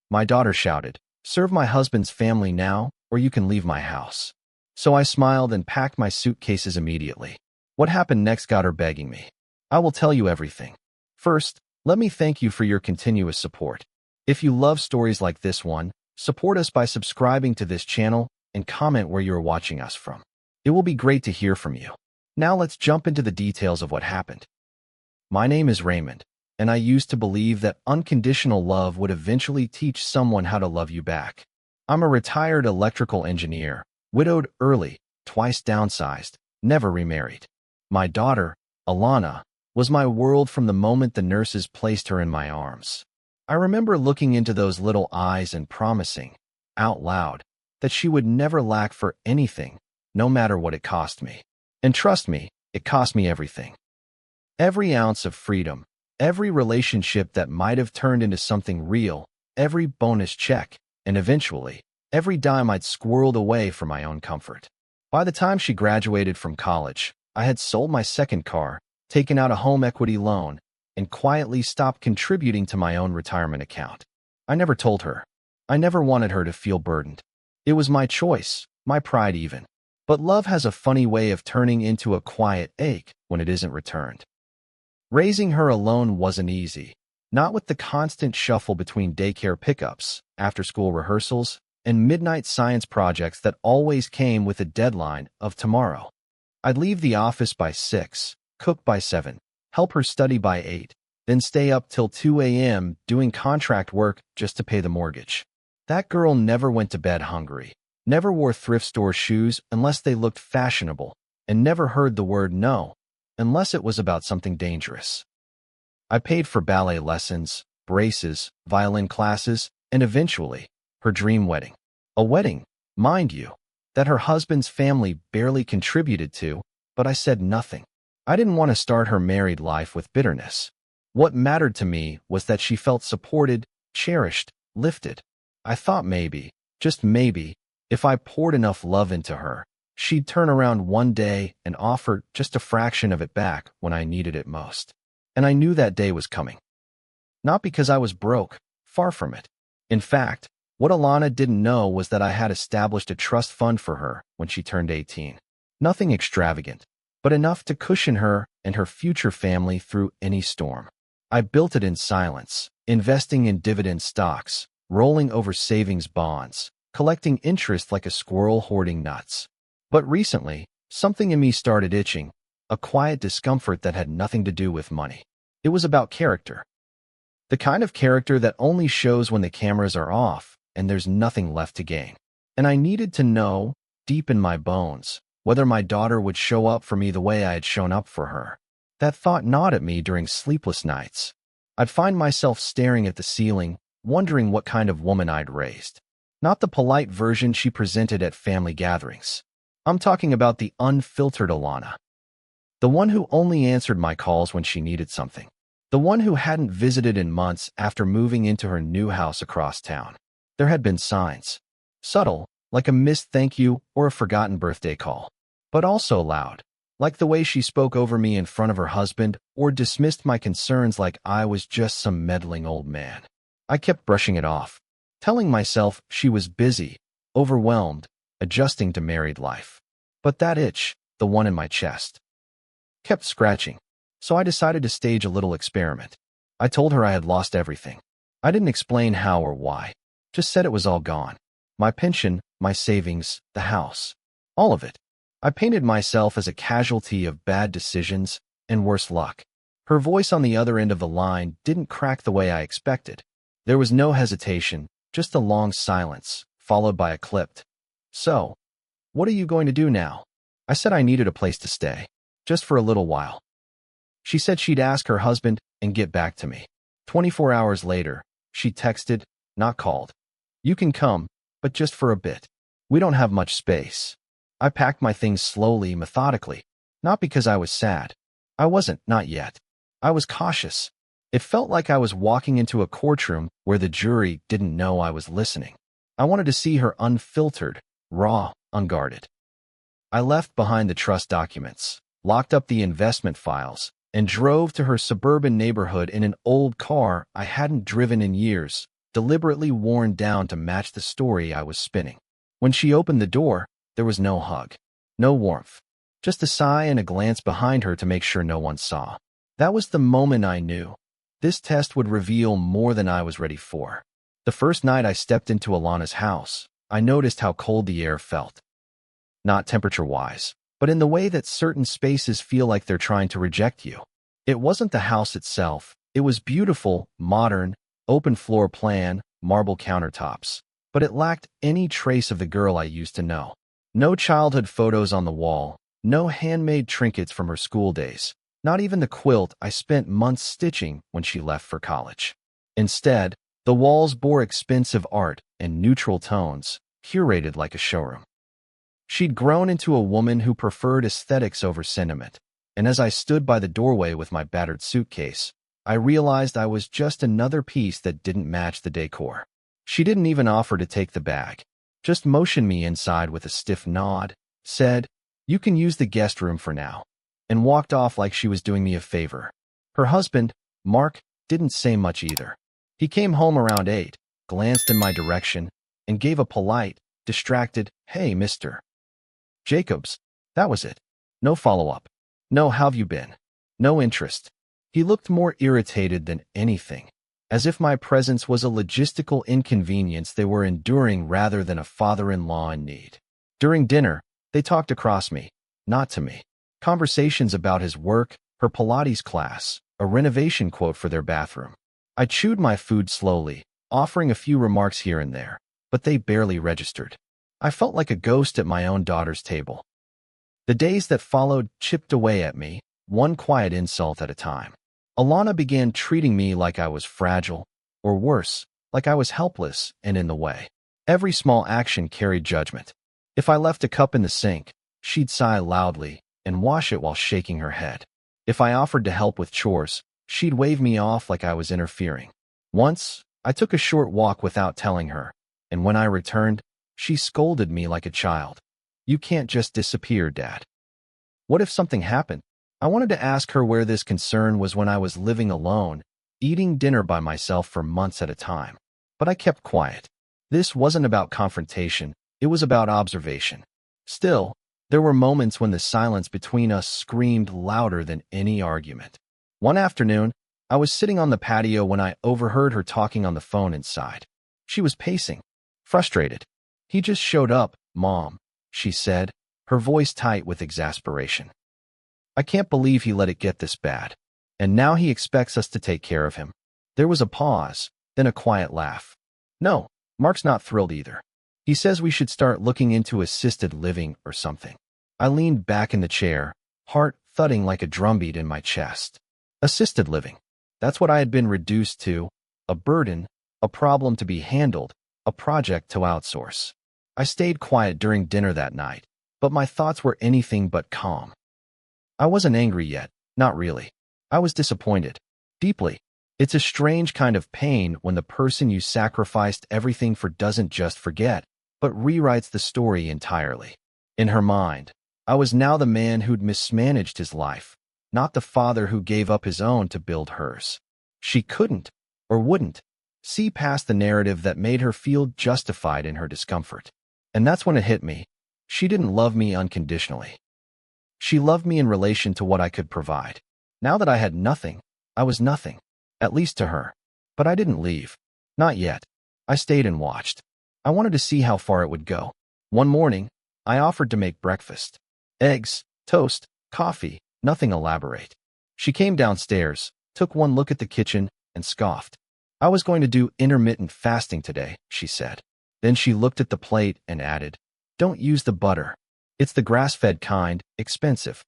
My daughter shouted, "Serve my husband's family now, or you can leave my house." So I smiled and packed my suitcases immediately. What happened next got her begging me. I will tell you everything. First, let me thank you for your continuous support. If you love stories like this one, support us by subscribing to this channel and comment where you are watching us from. It will be great to hear from you. Now let's jump into the details of what happened. My name is Raymond, and I used to believe that unconditional love would eventually teach someone how to love you back. I'm a retired electrical engineer, widowed early, twice downsized, never remarried. My daughter, Alana, was my world from the moment the nurses placed her in my arms. I remember looking into those little eyes and promising, out loud, that she would never lack for anything, no matter what it cost me. And trust me, it cost me everything. Every ounce of freedom, every relationship that might have turned into something real, every bonus check, and eventually, every dime I'd squirreled away for my own comfort. By the time she graduated from college, I had sold my second car, taken out a home equity loan, and quietly stopped contributing to my own retirement account. I never told her. I never wanted her to feel burdened. It was my choice, my pride even. But love has a funny way of turning into a quiet ache when it isn't returned. Raising her alone wasn't easy, not with the constant shuffle between daycare pickups, after-school rehearsals, and midnight science projects that always came with a deadline of tomorrow. I'd leave the office by 6, cook by 7, help her study by 8, then stay up till 2 a.m. doing contract work just to pay the mortgage. That girl never went to bed hungry, never wore thrift store shoes unless they looked fashionable, and never heard the word no, unless it was about something dangerous. I paid for ballet lessons, braces, violin classes, and eventually, her dream wedding. A wedding, mind you, that her husband's family barely contributed to, but I said nothing. I didn't want to start her married life with bitterness. What mattered to me was that she felt supported, cherished, lifted. I thought maybe, just maybe, if I poured enough love into her, she'd turn around one day and offer just a fraction of it back when I needed it most. And I knew that day was coming. Not because I was broke, far from it. In fact, what Alana didn't know was that I had established a trust fund for her when she turned 18. Nothing extravagant, but enough to cushion her and her future family through any storm. I built it in silence, investing in dividend stocks, rolling over savings bonds, collecting interest like a squirrel hoarding nuts. But recently, something in me started itching, a quiet discomfort that had nothing to do with money. It was about character. The kind of character that only shows when the cameras are off and there's nothing left to gain. And I needed to know, deep in my bones, whether my daughter would show up for me the way I had shown up for her. That thought gnawed at me during sleepless nights. I'd find myself staring at the ceiling, wondering what kind of woman I'd raised. Not the polite version she presented at family gatherings. I'm talking about the unfiltered Alana. The one who only answered my calls when she needed something. The one who hadn't visited in months after moving into her new house across town. There had been signs. Subtle, like a missed thank you or a forgotten birthday call. But also loud, like the way she spoke over me in front of her husband or dismissed my concerns like I was just some meddling old man. I kept brushing it off, telling myself she was busy, overwhelmed, adjusting to married life. But that itch, the one in my chest, kept scratching. So I decided to stage a little experiment. I told her I had lost everything. I didn't explain how or why, just said it was all gone. My pension, my savings, the house, all of it. I painted myself as a casualty of bad decisions and worse luck. Her voice on the other end of the line didn't crack the way I expected. There was no hesitation, just a long silence, followed by a clipped, "So, what are you going to do now?" I said I needed a place to stay, just for a little while. She said she'd ask her husband and get back to me. 24 hours later, she texted, not called. "You can come, but just for a bit. We don't have much space." I packed my things slowly, methodically. Not because I was sad. I wasn't, not yet. I was cautious. It felt like I was walking into a courtroom where the jury didn't know I was listening. I wanted to see her unfiltered, raw, unguarded. I left behind the trust documents, locked up the investment files, and drove to her suburban neighborhood in an old car I hadn't driven in years, deliberately worn down to match the story I was spinning. When she opened the door, there was no hug, no warmth, just a sigh and a glance behind her to make sure no one saw. That was the moment I knew. This test would reveal more than I was ready for. The first night I stepped into Alana's house, I noticed how cold the air felt. Not temperature-wise, but in the way that certain spaces feel like they're trying to reject you. It wasn't the house itself. It was beautiful, modern, open floor plan, marble countertops. But it lacked any trace of the girl I used to know. No childhood photos on the wall, no handmade trinkets from her school days, not even the quilt I spent months stitching when she left for college. Instead, the walls bore expensive art and neutral tones, curated like a showroom. She'd grown into a woman who preferred aesthetics over sentiment, and as I stood by the doorway with my battered suitcase, I realized I was just another piece that didn't match the decor. She didn't even offer to take the bag, just motioned me inside with a stiff nod, said, "You can use the guest room for now," and walked off like she was doing me a favor. Her husband, Mark, didn't say much either. He came home around 8, glanced in my direction, and gave a polite, distracted, "Hey, Mr. Jacobs." That was it. No follow-up. No "how've you been?" No interest. He looked more irritated than anything, as if my presence was a logistical inconvenience they were enduring rather than a father-in-law in need. During dinner, they talked across me, not to me. Conversations about his work, her Pilates class, a renovation quote for their bathroom. I chewed my food slowly, offering a few remarks here and there, but they barely registered. I felt like a ghost at my own daughter's table. The days that followed chipped away at me, one quiet insult at a time. Alana began treating me like I was fragile, or worse, like I was helpless and in the way. Every small action carried judgment. If I left a cup in the sink, she'd sigh loudly and wash it while shaking her head. If I offered to help with chores, she'd wave me off like I was interfering. Once, I took a short walk without telling her, and when I returned, she scolded me like a child. "You can't just disappear, Dad." What if something happened? I wanted to ask her where this concern was when I was living alone, eating dinner by myself for months at a time. But I kept quiet. This wasn't about confrontation, it was about observation. Still, there were moments when the silence between us screamed louder than any argument. One afternoon, I was sitting on the patio when I overheard her talking on the phone inside. She was pacing, frustrated. "He just showed up, Mom," she said, her voice tight with exasperation. "I can't believe he let it get this bad. And now he expects us to take care of him." There was a pause, then a quiet laugh. "No, Mark's not thrilled either. He says we should start looking into assisted living or something." I leaned back in the chair, heart thudding like a drumbeat in my chest. Assisted living. That's what I had been reduced to, a burden, a problem to be handled, a project to outsource. I stayed quiet during dinner that night, but my thoughts were anything but calm. I wasn't angry yet, not really. I was disappointed. Deeply. It's a strange kind of pain when the person you sacrificed everything for doesn't just forget, but rewrites the story entirely. In her mind, I was now the man who'd mismanaged his life, not the father who gave up his own to build hers. She couldn't, or wouldn't, see past the narrative that made her feel justified in her discomfort. And that's when it hit me. She didn't love me unconditionally. She loved me in relation to what I could provide. Now that I had nothing, I was nothing, at least to her. But I didn't leave. Not yet. I stayed and watched. I wanted to see how far it would go. One morning, I offered to make breakfast. Eggs, toast, coffee, nothing elaborate. She came downstairs, took one look at the kitchen, and scoffed. "I was going to do intermittent fasting today," she said. Then she looked at the plate and added, "Don't use the butter. It's the grass-fed kind, expensive.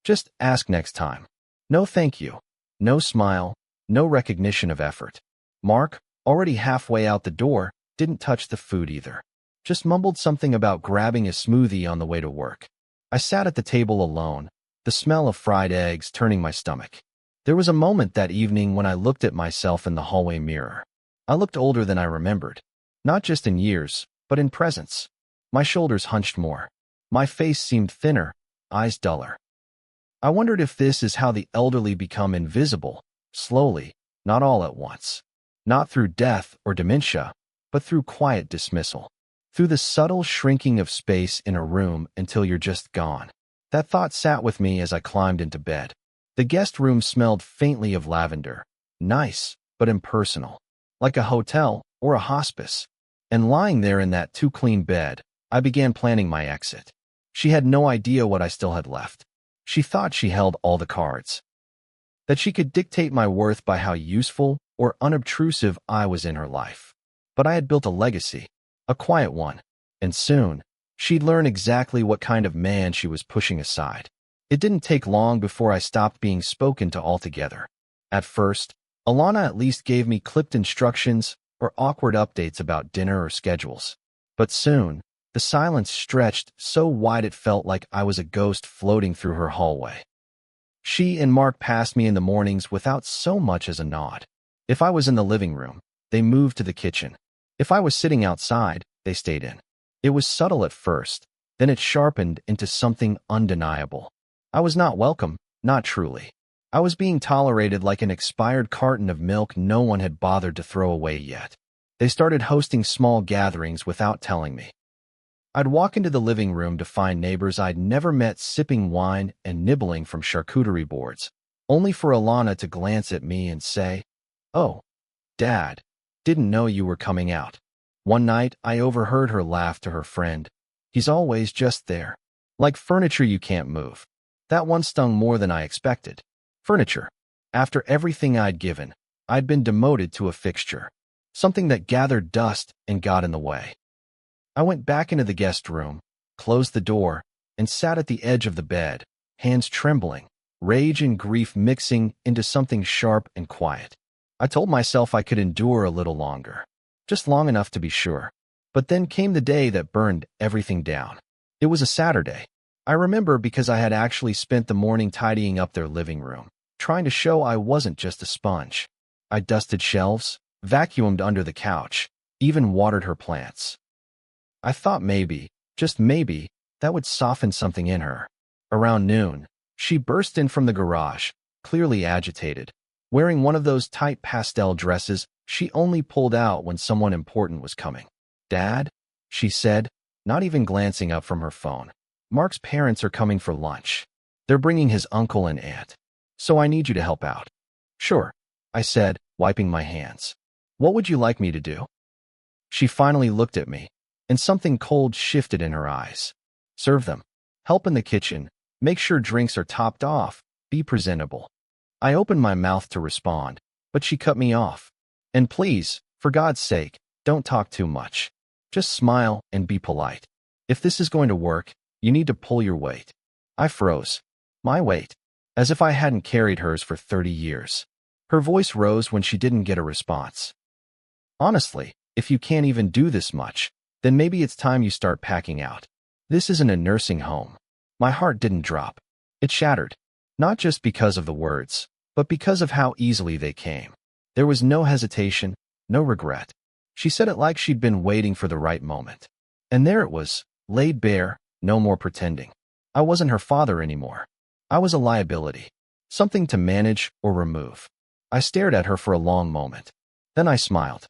Just ask next time." No thank you. No smile, no recognition of effort. Mark, already halfway out the door, didn't touch the food either. Just mumbled something about grabbing a smoothie on the way to work. I sat at the table alone, the smell of fried eggs turning my stomach. There was a moment that evening when I looked at myself in the hallway mirror. I looked older than I remembered, not just in years, but in presence. My shoulders hunched more. My face seemed thinner, eyes duller. I wondered if this is how the elderly become invisible, slowly, not all at once. Not through death or dementia, but through quiet dismissal. Through the subtle shrinking of space in a room until you're just gone. That thought sat with me as I climbed into bed. The guest room smelled faintly of lavender. Nice, but impersonal. Like a hotel or a hospice. And lying there in that too-clean bed, I began planning my exit. She had no idea what I still had left. She thought she held all the cards. That she could dictate my worth by how useful or unobtrusive I was in her life. But I had built a legacy, a quiet one, and soon, she'd learn exactly what kind of man she was pushing aside. It didn't take long before I stopped being spoken to altogether. At first, Alana at least gave me clipped instructions or awkward updates about dinner or schedules. But soon, the silence stretched so wide it felt like I was a ghost floating through her hallway. She and Mark passed me in the mornings without so much as a nod. If I was in the living room, they moved to the kitchen. If I was sitting outside, they stayed in. It was subtle at first, then it sharpened into something undeniable. I was not welcome, not truly. I was being tolerated like an expired carton of milk no one had bothered to throw away yet. They started hosting small gatherings without telling me. I'd walk into the living room to find neighbors I'd never met sipping wine and nibbling from charcuterie boards, only for Alana to glance at me and say, "Oh, Dad, didn't know you were coming out." One night, I overheard her laugh to her friend. "He's always just there. Like furniture you can't move." That one stung more than I expected. Furniture. After everything I'd given, I'd been demoted to a fixture. Something that gathered dust and got in the way. I went back into the guest room, closed the door, and sat at the edge of the bed, hands trembling, rage and grief mixing into something sharp and quiet. I told myself I could endure a little longer, just long enough to be sure. But then came the day that burned everything down. It was a Saturday. I remember because I had actually spent the morning tidying up their living room, trying to show I wasn't just a sponge. I dusted shelves, vacuumed under the couch, even watered her plants. I thought maybe, just maybe, that would soften something in her. Around noon, she burst in from the garage, clearly agitated, wearing one of those tight pastel dresses she only pulled out when someone important was coming. "Dad," she said, not even glancing up from her phone. "Mark's parents are coming for lunch. They're bringing his uncle and aunt. So I need you to help out." "Sure," I said, wiping my hands. "What would you like me to do?" She finally looked at me, and something cold shifted in her eyes. "Serve them. Help in the kitchen. Make sure drinks are topped off. Be presentable." I opened my mouth to respond, but she cut me off. "And please, for God's sake, don't talk too much. Just smile and be polite. If this is going to work, you need to pull your weight." I froze. My weight? As if I hadn't carried hers for 30 years. Her voice rose when she didn't get a response. "Honestly, if you can't even do this much, then maybe it's time you start packing out. This isn't a nursing home." My heart didn't drop. It shattered. Not just because of the words, but because of how easily they came. There was no hesitation, no regret. She said it like she'd been waiting for the right moment. And there it was, laid bare, no more pretending. I wasn't her father anymore. I was a liability. Something to manage or remove. I stared at her for a long moment. Then I smiled.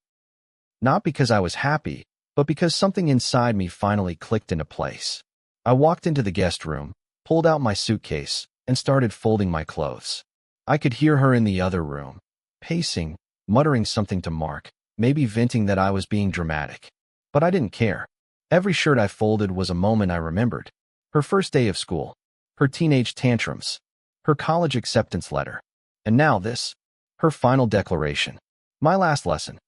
Not because I was happy, but because something inside me finally clicked into place. I walked into the guest room, pulled out my suitcase, and started folding my clothes. I could hear her in the other room, pacing, muttering something to Mark, maybe venting that I was being dramatic. But I didn't care. Every shirt I folded was a moment I remembered. Her first day of school, her teenage tantrums, her college acceptance letter, and now this, her final declaration, my last lesson.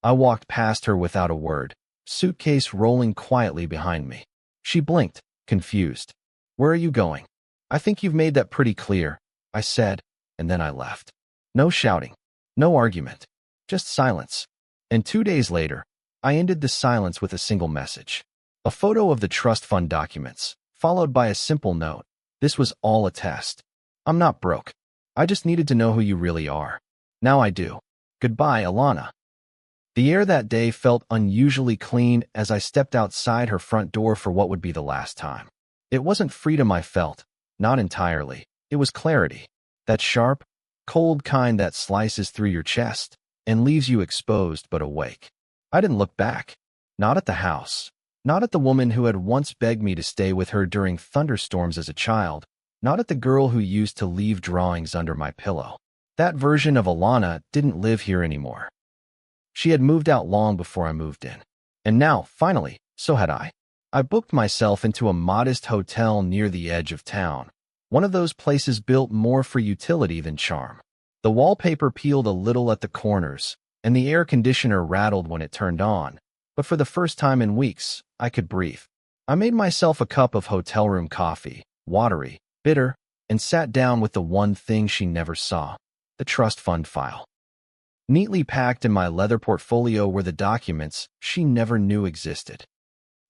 I walked past her without a word, suitcase rolling quietly behind me. She blinked, confused. "Where are you going?" "I think you've made that pretty clear," I said, and then I left. No shouting, no argument, just silence. And 2 days later, I ended the silence with a single message. A photo of the trust fund documents, followed by a simple note. This was all a test. I'm not broke. I just needed to know who you really are. Now I do. Goodbye, Alana. The air that day felt unusually clean as I stepped outside her front door for what would be the last time. It wasn't freedom I felt, not entirely. It was clarity. That sharp, cold kind that slices through your chest. and leaves you exposed but awake. I didn't look back. Not at the house. Not at the woman who had once begged me to stay with her during thunderstorms as a child. Not at the girl who used to leave drawings under my pillow. That version of Alana didn't live here anymore. She had moved out long before I moved in. And now, finally, so had I. I booked myself into a modest hotel near the edge of town. One of those places built more for utility than charm. The wallpaper peeled a little at the corners, and the air conditioner rattled when it turned on. But for the first time in weeks, I could breathe. I made myself a cup of hotel room coffee, watery, bitter, and sat down with the one thing she never saw, the trust fund file. Neatly packed in my leather portfolio were the documents she never knew existed.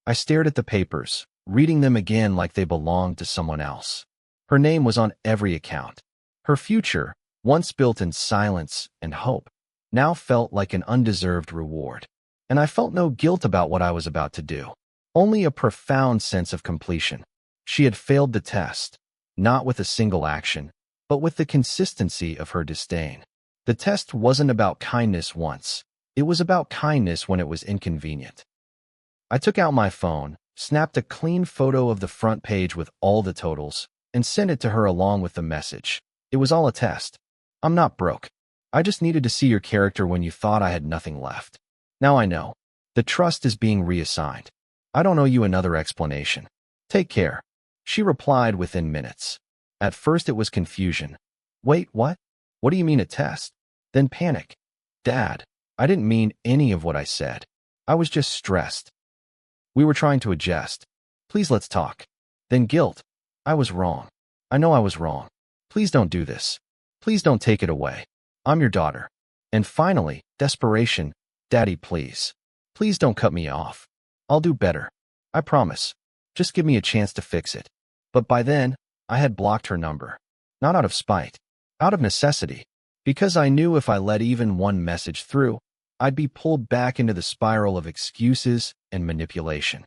I stared at the papers, reading them again like they belonged to someone else. Her name was on every account. Her future, once built in silence and hope, now felt like an undeserved reward. And I felt no guilt about what I was about to do, only a profound sense of completion. She had failed the test, not with a single action, but with the consistency of her disdain. The test wasn't about kindness once. It was about kindness when it was inconvenient. I took out my phone, snapped a clean photo of the front page with all the totals, and sent it to her along with the message. It was all a test. I'm not broke. I just needed to see your character when you thought I had nothing left. Now I know. The trust is being reassigned. I don't owe you another explanation. Take care. She replied within minutes. At first it was confusion. Wait, what? What do you mean a test? Then panic. Dad, I didn't mean any of what I said. I was just stressed. We were trying to adjust. Please let's talk. Then guilt. I was wrong. I know I was wrong. Please don't do this. Please don't take it away. I'm your daughter. And finally, desperation. Daddy, please. Please don't cut me off. I'll do better. I promise. Just give me a chance to fix it. But by then, I had blocked her number. Not out of spite. Out of necessity. Because I knew if I let even one message through, I'd be pulled back into the spiral of excuses and manipulation.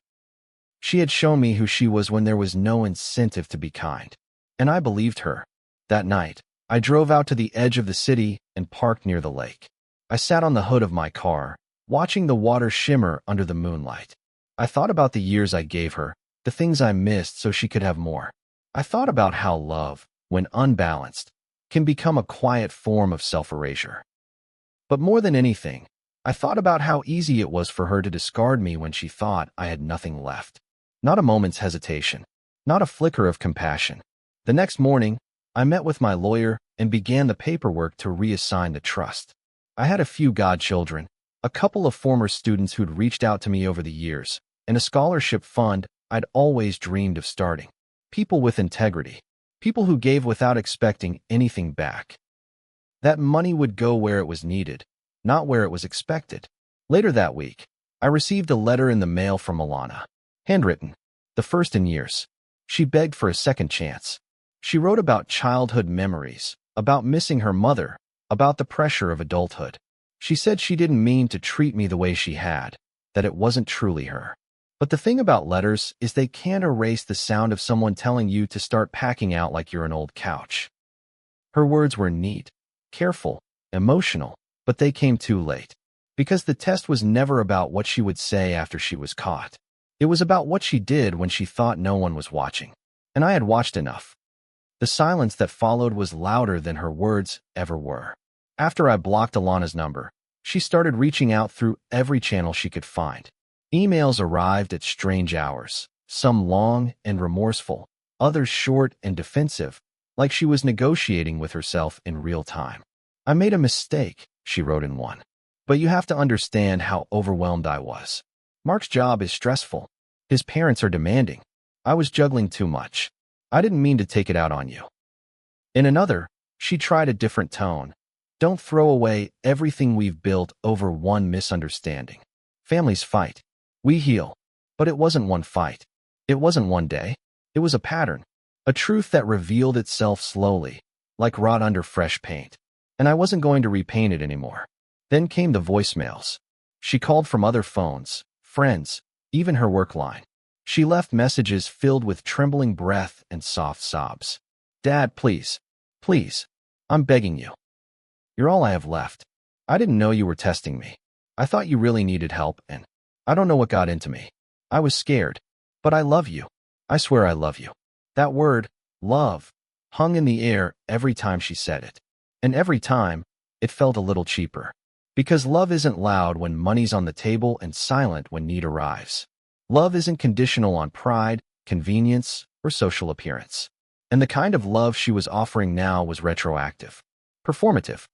She had shown me who she was when there was no incentive to be kind. And I believed her. That night, I drove out to the edge of the city and parked near the lake. I sat on the hood of my car, watching the water shimmer under the moonlight. I thought about the years I gave her, the things I missed so she could have more. I thought about how love, when unbalanced, can become a quiet form of self-erasure. But more than anything, I thought about how easy it was for her to discard me when she thought I had nothing left. Not a moment's hesitation. Not a flicker of compassion. The next morning, I met with my lawyer and began the paperwork to reassign the trust. I had a few godchildren, a couple of former students who'd reached out to me over the years, and a scholarship fund I'd always dreamed of starting. People with integrity. People who gave without expecting anything back. That money would go where it was needed, not where it was expected. Later that week, I received a letter in the mail from Alana. Handwritten. The first in years. She begged for a second chance. She wrote about childhood memories, about missing her mother, about the pressure of adulthood. She said she didn't mean to treat me the way she had, that it wasn't truly her. But the thing about letters is they can't erase the sound of someone telling you to start packing out like you're an old couch. Her words were neat, careful, emotional, but they came too late. Because the test was never about what she would say after she was caught. It was about what she did when she thought no one was watching. And I had watched enough. The silence that followed was louder than her words ever were. After I blocked Alana's number, she started reaching out through every channel she could find. Emails arrived at strange hours, some long and remorseful, others short and defensive, like she was negotiating with herself in real time. I made a mistake, she wrote in one. But you have to understand how overwhelmed I was. Mark's job is stressful. His parents are demanding. I was juggling too much. I didn't mean to take it out on you. In another, she tried a different tone. Don't throw away everything we've built over one misunderstanding. Families fight. We heal. But it wasn't one fight. It wasn't one day. It was a pattern. A truth that revealed itself slowly, like rot under fresh paint. And I wasn't going to repaint it anymore. Then came the voicemails. She called from other phones, friends, even her work line. She left messages filled with trembling breath and soft sobs. Dad, please, please, I'm begging you. You're all I have left. I didn't know you were testing me. I thought you really needed help, and I don't know what got into me. I was scared. But I love you. I swear I love you." That word, love, hung in the air every time she said it. And every time, it felt a little cheaper. Because love isn't loud when money's on the table and silent when need arrives. Love isn't conditional on pride, convenience, or social appearance. And the kind of love she was offering now was retroactive, performative.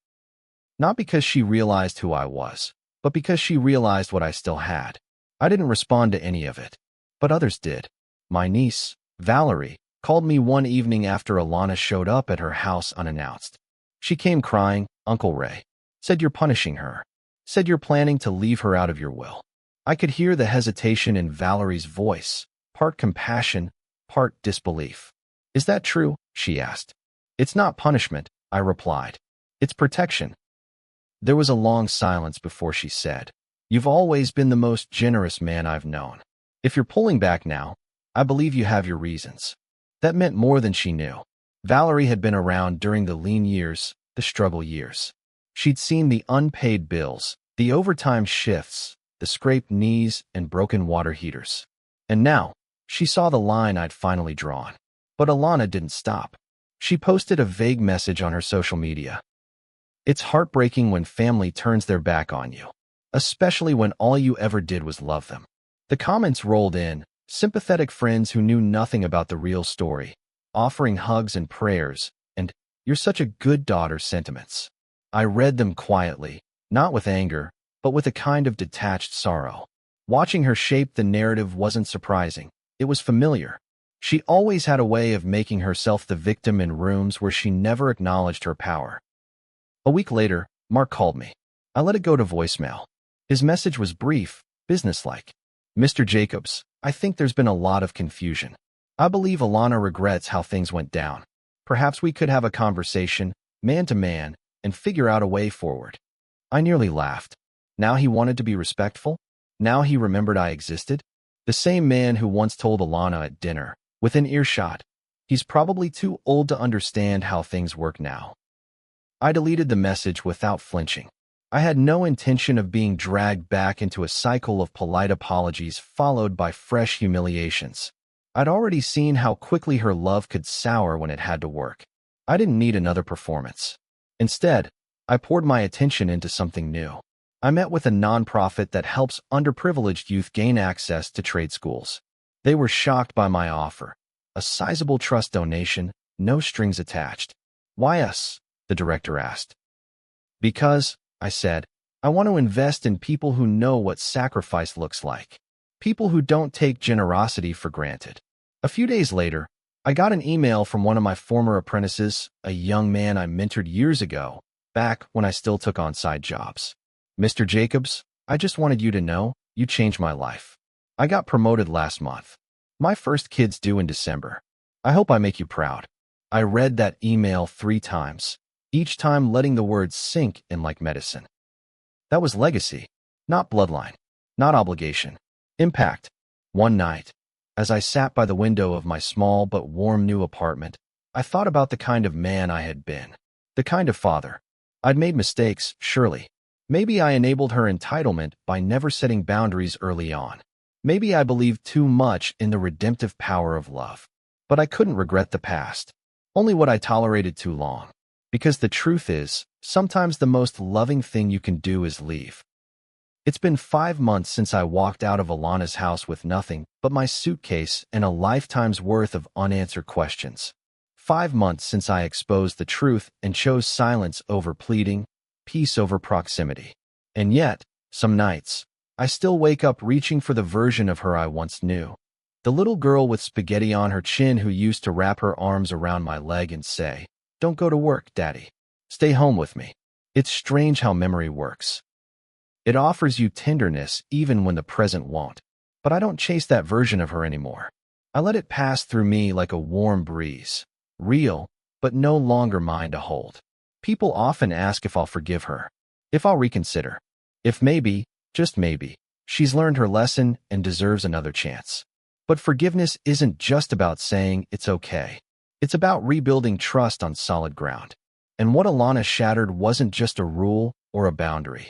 Not because she realized who I was, but because she realized what I still had. I didn't respond to any of it, but others did. My niece, Valerie, called me one evening after Alana showed up at her house unannounced. She came crying, "Uncle Ray," said, "you're punishing her," said, "you're planning to leave her out of your will." I could hear the hesitation in Valerie's voice, part compassion, part disbelief. "Is that true?" she asked. "It's not punishment," I replied. "It's protection." There was a long silence before she said, "You've always been the most generous man I've known. If you're pulling back now, I believe you have your reasons." That meant more than she knew. Valerie had been around during the lean years, the struggle years. She'd seen the unpaid bills, the overtime shifts, the scraped knees and broken water heaters. And now, she saw the line I'd finally drawn. But Alana didn't stop. She posted a vague message on her social media. "It's heartbreaking when family turns their back on you, especially when all you ever did was love them." The comments rolled in, sympathetic friends who knew nothing about the real story, offering hugs and prayers, and "you're such a good daughter" sentiments. I read them quietly, not with anger, but with a kind of detached sorrow. Watching her shape the narrative wasn't surprising. It was familiar. She always had a way of making herself the victim in rooms where she never acknowledged her power. A week later, Mark called me. I let it go to voicemail. His message was brief, businesslike. "Mr. Jacobs, I think there's been a lot of confusion. I believe Alana regrets how things went down. Perhaps we could have a conversation, man to man, and figure out a way forward." I nearly laughed. Now he wanted to be respectful? Now he remembered I existed? The same man who once told Alana at dinner, within earshot, "He's probably too old to understand how things work now." I deleted the message without flinching. I had no intention of being dragged back into a cycle of polite apologies followed by fresh humiliations. I'd already seen how quickly her love could sour when it had to work. I didn't need another performance. Instead, I poured my attention into something new. I met with a nonprofit that helps underprivileged youth gain access to trade schools. They were shocked by my offer. A sizable trust donation, no strings attached. "Why us?" the director asked. "Because," I said, "I want to invest in people who know what sacrifice looks like. People who don't take generosity for granted." A few days later, I got an email from one of my former apprentices, a young man I mentored years ago, back when I still took on side jobs. "Mr. Jacobs, I just wanted you to know, you changed my life. I got promoted last month. My first kid's due in December. I hope I make you proud." I read that email 3 times, each time letting the words sink in like medicine. That was legacy, not bloodline, not obligation. Impact. One night, as I sat by the window of my small but warm new apartment, I thought about the kind of man I had been, the kind of father. I'd made mistakes, surely. Maybe I enabled her entitlement by never setting boundaries early on. Maybe I believed too much in the redemptive power of love. But I couldn't regret the past, only what I tolerated too long. Because the truth is, sometimes the most loving thing you can do is leave. It's been 5 months since I walked out of Alana's house with nothing but my suitcase and a lifetime's worth of unanswered questions. 5 months since I exposed the truth and chose silence over pleading, peace over proximity. And yet, some nights, I still wake up reaching for the version of her I once knew. The little girl with spaghetti on her chin who used to wrap her arms around my leg and say, "Don't go to work, Daddy. Stay home with me." It's strange how memory works. It offers you tenderness even when the present won't. But I don't chase that version of her anymore. I let it pass through me like a warm breeze. Real, but no longer mine to hold. People often ask if I'll forgive her, if I'll reconsider, if maybe, just maybe, she's learned her lesson and deserves another chance. But forgiveness isn't just about saying it's okay. It's about rebuilding trust on solid ground. And what Alana shattered wasn't just a rule or a boundary.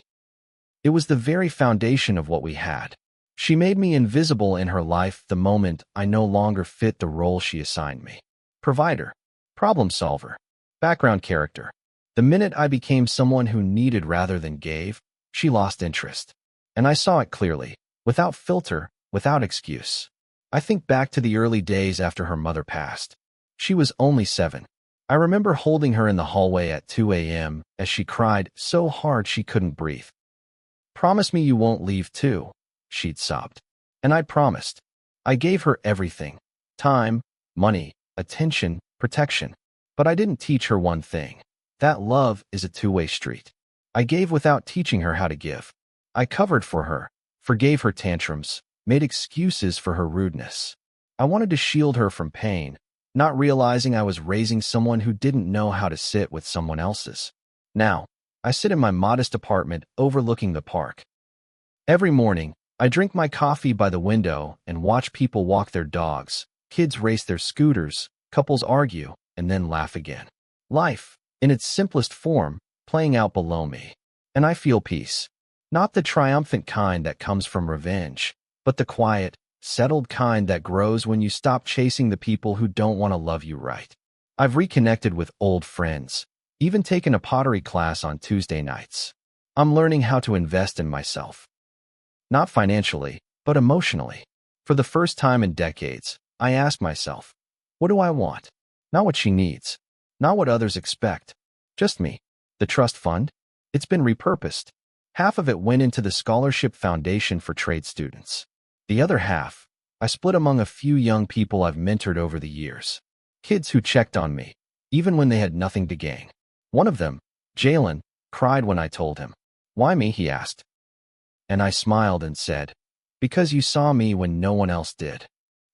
It was the very foundation of what we had. She made me invisible in her life the moment I no longer fit the role she assigned me. Provider, problem solver, background character. The minute I became someone who needed rather than gave, she lost interest. And I saw it clearly, without filter, without excuse. I think back to the early days after her mother passed. She was only 7. I remember holding her in the hallway at 2 a.m. as she cried so hard she couldn't breathe. "Promise me you won't leave too," she'd sobbed. And I promised. I gave her everything: time, money, attention, protection. But I didn't teach her one thing: that love is a two-way street. I gave without teaching her how to give. I covered for her, forgave her tantrums, made excuses for her rudeness. I wanted to shield her from pain, not realizing I was raising someone who didn't know how to sit with someone else's. Now, I sit in my modest apartment overlooking the park. Every morning, I drink my coffee by the window and watch people walk their dogs, kids race their scooters, couples argue, and then laugh again. Life, in its simplest form, playing out below me. And I feel peace. Not the triumphant kind that comes from revenge, but the quiet, settled kind that grows when you stop chasing the people who don't want to love you right. I've reconnected with old friends, even taken a pottery class on Tuesday nights. I'm learning how to invest in myself. Not financially, but emotionally. For the first time in decades, I ask myself, what do I want? Not what she needs. Not what others expect. Just me. The trust fund? It's been repurposed. Half of it went into the scholarship foundation for trade students. The other half, I split among a few young people I've mentored over the years. Kids who checked on me, even when they had nothing to gain. One of them, Jalen, cried when I told him. "Why me?" he asked. And I smiled and said, "Because you saw me when no one else did."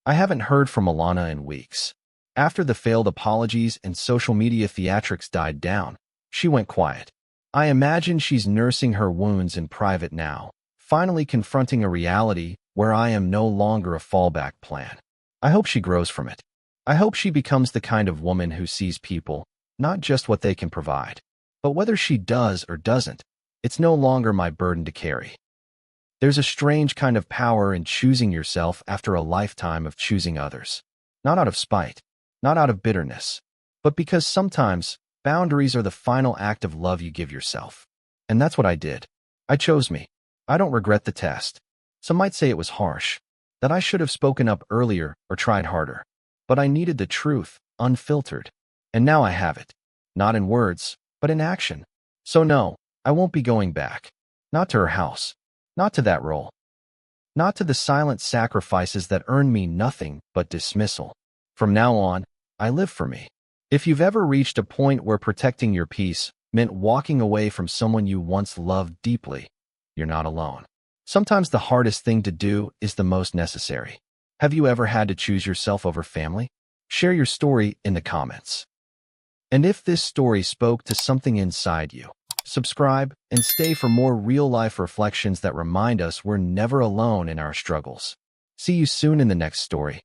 I haven't heard from Alana in weeks. After the failed apologies and social media theatrics died down, she went quiet. I imagine she's nursing her wounds in private now, finally confronting a reality where I am no longer a fallback plan. I hope she grows from it. I hope she becomes the kind of woman who sees people, not just what they can provide, but whether she does or doesn't, it's no longer my burden to carry. There's a strange kind of power in choosing yourself after a lifetime of choosing others. Not out of spite, not out of bitterness, but because sometimes boundaries are the final act of love you give yourself. And that's what I did. I chose me. I don't regret the test. Some might say it was harsh, that I should have spoken up earlier or tried harder. But I needed the truth, unfiltered. And now I have it. Not in words, but in action. So no, I won't be going back. Not to her house. Not to that role. Not to the silent sacrifices that earned me nothing but dismissal. From now on, I live for me. If you've ever reached a point where protecting your peace meant walking away from someone you once loved deeply, you're not alone. Sometimes the hardest thing to do is the most necessary. Have you ever had to choose yourself over family? Share your story in the comments. And if this story spoke to something inside you, subscribe and stay for more real-life reflections that remind us we're never alone in our struggles. See you soon in the next story.